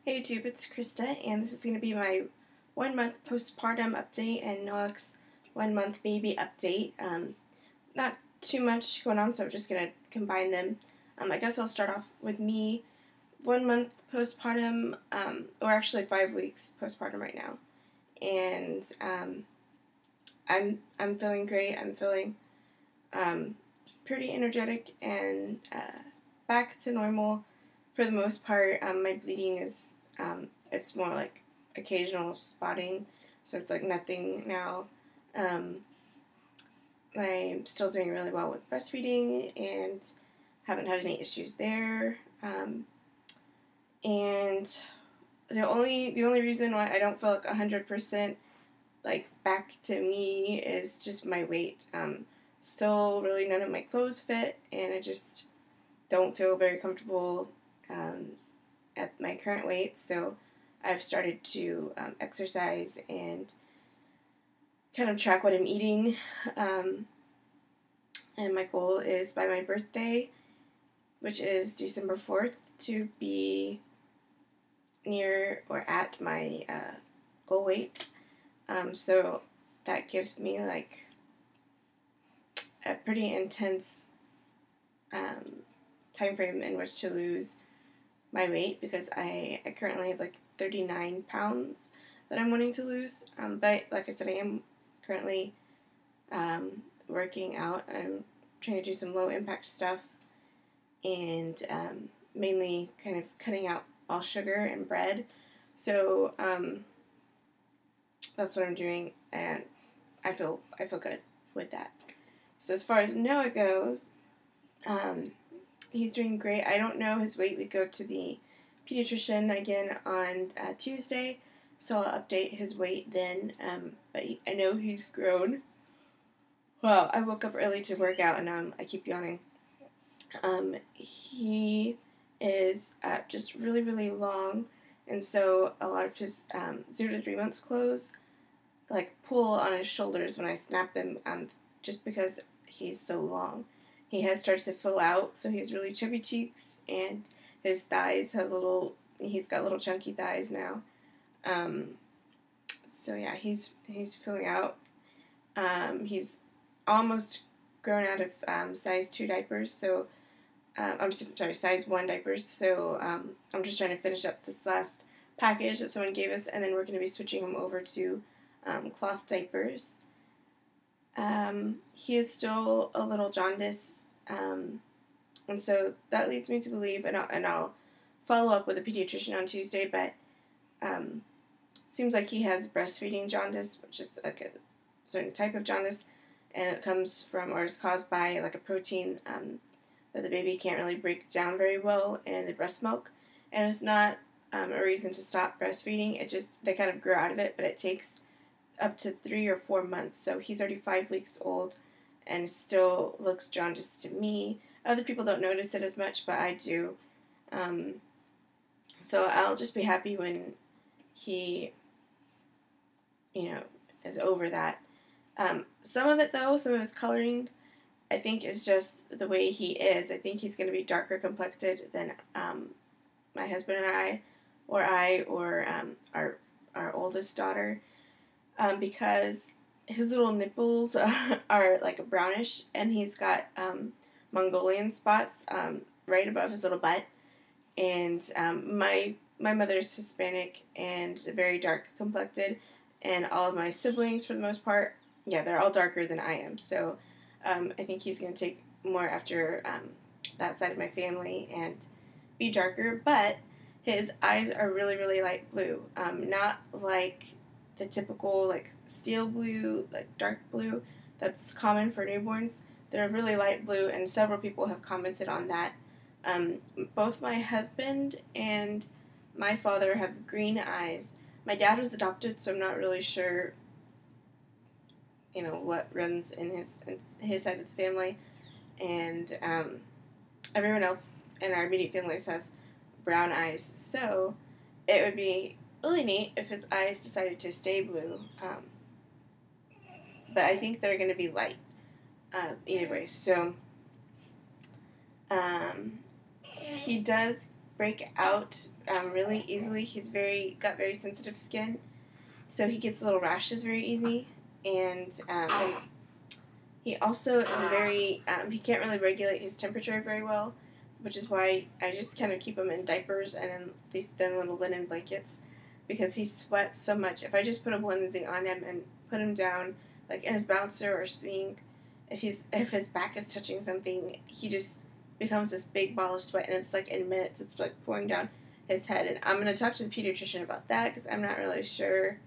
Hey YouTube, it's Krista, and this is going to be my 1 month postpartum update and Noah's 1 month baby update. Not too much going on, so I'm just going to combine them. I guess I'll start off with me. 1 month postpartum, or actually 5 weeks postpartum right now, and I'm feeling great. I'm feeling pretty energetic and back to normal for the most part. My bleeding is it's more like occasional spotting, so it's like nothing now. I'm still doing really well with breastfeeding and haven't had any issues there. And the only reason why I don't feel like 100% like back to me is just my weight. Still really none of my clothes fit, and I just don't feel very comfortable at my current weight. So I've started to exercise and kind of track what I'm eating. And my goal is by my birthday, which is December 4th, to be near or at my goal weight. So that gives me like a pretty intense time frame in which to lose my weight, because I currently have like 39 pounds that I'm wanting to lose. But like I said, I am currently working out. I'm trying to do some low impact stuff and mainly kind of cutting out all sugar and bread. So that's what I'm doing, and I feel good with that. So as far as Noah goes, he's doing great. I don't know his weight. We go to the pediatrician again on Tuesday, so I'll update his weight then. But I know he's grown. Well, I woke up early to work out, and I keep yawning. He is just really, really long, and so a lot of his 0 to 3 months clothes like pull on his shoulders when I snap them, just because he's so long. He has started to fill out, so he has really chubby cheeks, and his thighs have he's got little chunky thighs now. So yeah, he's filling out. He's almost grown out of size 2 diapers, so I'm sorry, size 1 diapers, so I'm just trying to finish up this last package that someone gave us, and then we're going to be switching him over to cloth diapers. He is still a little jaundiced, and so that leads me to believe, and I'll follow up with a pediatrician on Tuesday, but seems like he has breastfeeding jaundice, which is like a certain type of jaundice, and it comes from, or is caused by, like a protein that the baby can't really break down very well in the breast milk, and it's not a reason to stop breastfeeding. It just, they kind of grow out of it, but it takes up to 3 or 4 months. So he's already 5 weeks old and still looks jaundiced to me. Other people don't notice it as much, but I do. So I'll just be happy when he, is over that. Some of it, though, some of his coloring, I think, is just the way he is. I think he's going to be darker complected than my husband and I, or our oldest daughter, because his little nipples are like brownish, and he's got Mongolian spots right above his little butt. And my mother's Hispanic and very dark complected, and all of my siblings, for the most part, yeah, they're all darker than I am. So I think he's going to take more after that side of my family and be darker. But his eyes are really, really light blue. Not like the typical like steel blue, like dark blue that's common for newborns. They're really light blue, and several people have commented on that. Both my husband and my father have green eyes. My dad was adopted, so I'm not really sure, what runs in his side of the family. And everyone else in our immediate families has brown eyes. So it would be really neat if his eyes decided to stay blue. But I think they're going to be light either way. So he does break out really easily. He's got very sensitive skin, so he gets little rashes very easy, and he also is he can't really regulate his temperature very well, which is why I just kind of keep him in diapers and in these thin little linen blankets, because he sweats so much. If I just put a onesie on him and put him down, like in his bouncer or swing, if his back is touching something, he just becomes this big ball of sweat, and it's like in minutes it's like pouring down his head. And I'm gonna talk to the pediatrician about that, because I'm not really sure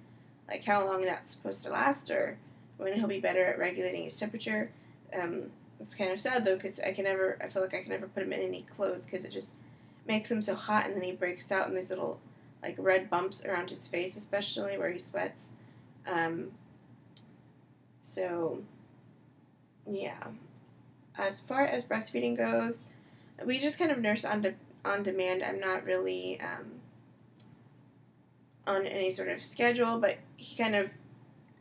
like how long that's supposed to last or when he'll be better at regulating his temperature. It's kind of sad though, because I feel like I can never put him in any clothes, because it just makes him so hot, and then he breaks out in these little like red bumps around his face, especially where he sweats. So yeah, as far as breastfeeding goes, we just kind of nurse on demand. I'm not really on any sort of schedule, but he kind of,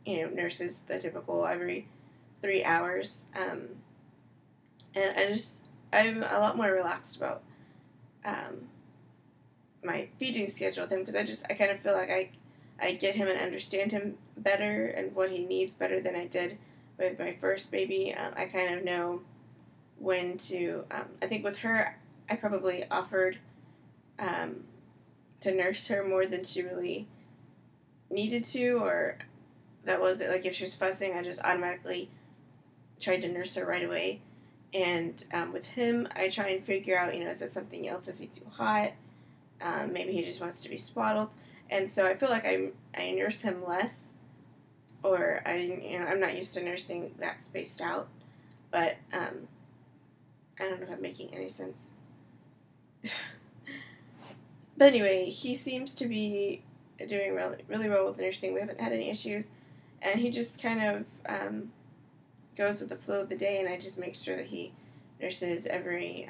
nurses the typical every 3 hours. And I'm a lot more relaxed about my feeding schedule with him, because I kind of feel like I get him and understand him better and what he needs better than I did with my first baby. I kind of know when to, I think with her, I probably offered to nurse her more than she really needed to, or that was it. Like if she was fussing, I just automatically tried to nurse her right away. And with him, I try and figure out, is it something else? Is he too hot? Maybe he just wants to be swaddled. And so I feel like I nurse him less, or I'm not used to nursing that spaced out. But I don't know if I'm making any sense. But anyway, he seems to be doing really, really well with nursing. We haven't had any issues, and he just kind of goes with the flow of the day, and I just make sure that he nurses every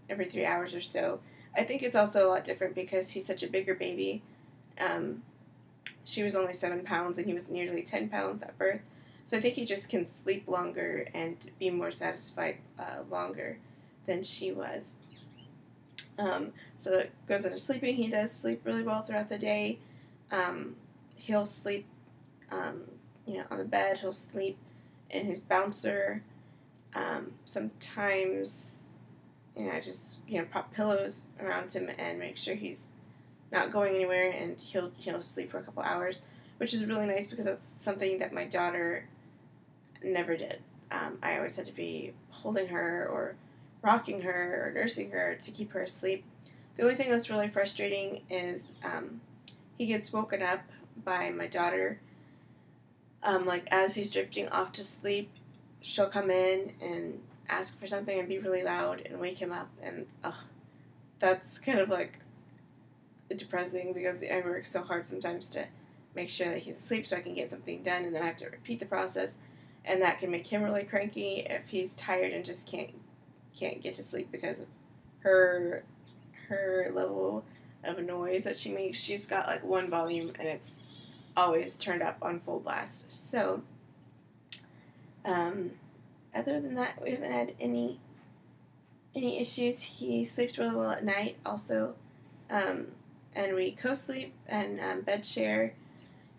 3 hours or so. I think it's also a lot different because he's such a bigger baby. She was only 7 pounds, and he was nearly 10 pounds at birth. So I think he just can sleep longer and be more satisfied longer than she was. So that goes into sleeping. He does sleep really well throughout the day. He'll sleep, on the bed. He'll sleep in his bouncer. Sometimes, I just, prop pillows around him and make sure he's not going anywhere, and he'll sleep for a couple hours, which is really nice because that's something that my daughter never did. I always had to be holding her or rocking her or nursing her to keep her asleep. The only thing that's really frustrating is he gets woken up by my daughter. Like as he's drifting off to sleep, she'll come in and ask for something and be really loud and wake him up, and that's kind of like depressing because I work so hard sometimes to make sure that he's asleep so I can get something done, and then I have to repeat the process, and that can make him really cranky if he's tired and just can't get to sleep because of her level of noise that she makes. She's got like one volume and it's always turned up on full blast. So other than that, we haven't had any issues. He sleeps really well at night also, and we co-sleep and bed share.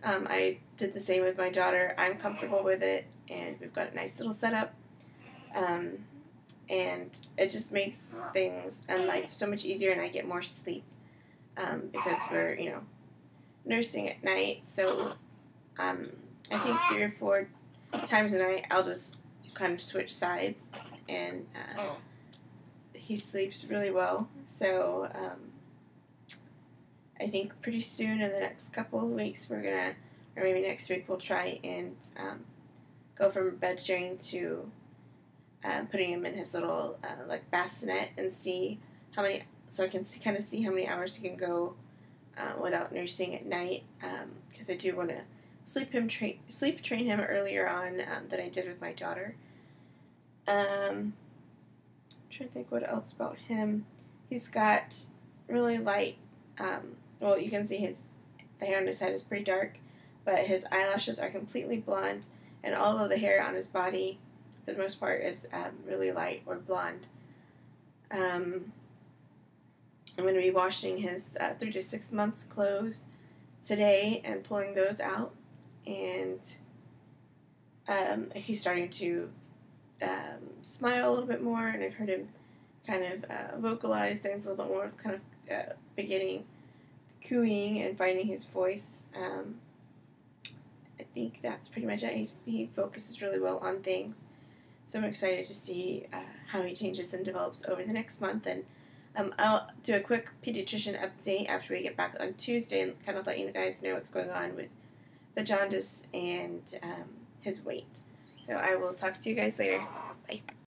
I did the same with my daughter. I'm comfortable with it, and we've got a nice little setup. And it just makes things and life so much easier, and I get more sleep because we're, nursing at night. So I think 3 or 4 times a night I'll just kind of switch sides, and he sleeps really well. So I think pretty soon in the next couple of weeks or maybe next week, we'll try and go from bed sharing to putting him in his little bassinet and see how many, so I can see how many hours he can go without nursing at night, because I do want to sleep train him earlier on than I did with my daughter. I'm trying to think what else about him. He's got really light, well, you can see the hair on his head is pretty dark, but his eyelashes are completely blonde, and all of the hair on his body, for the most part, is really light or blonde. And I'm going to be washing his 3 to 6 months clothes today and pulling those out. And he's starting to smile a little bit more, and I've heard him kind of vocalize things a little bit more, kind of beginning cooing and finding his voice. I think that's pretty much it. He focuses really well on things. So I'm excited to see how he changes and develops over the next month. And I'll do a quick pediatrician update after we get back on Tuesday and kind of let you guys know what's going on with the jaundice and his weight. So I will talk to you guys later. Bye.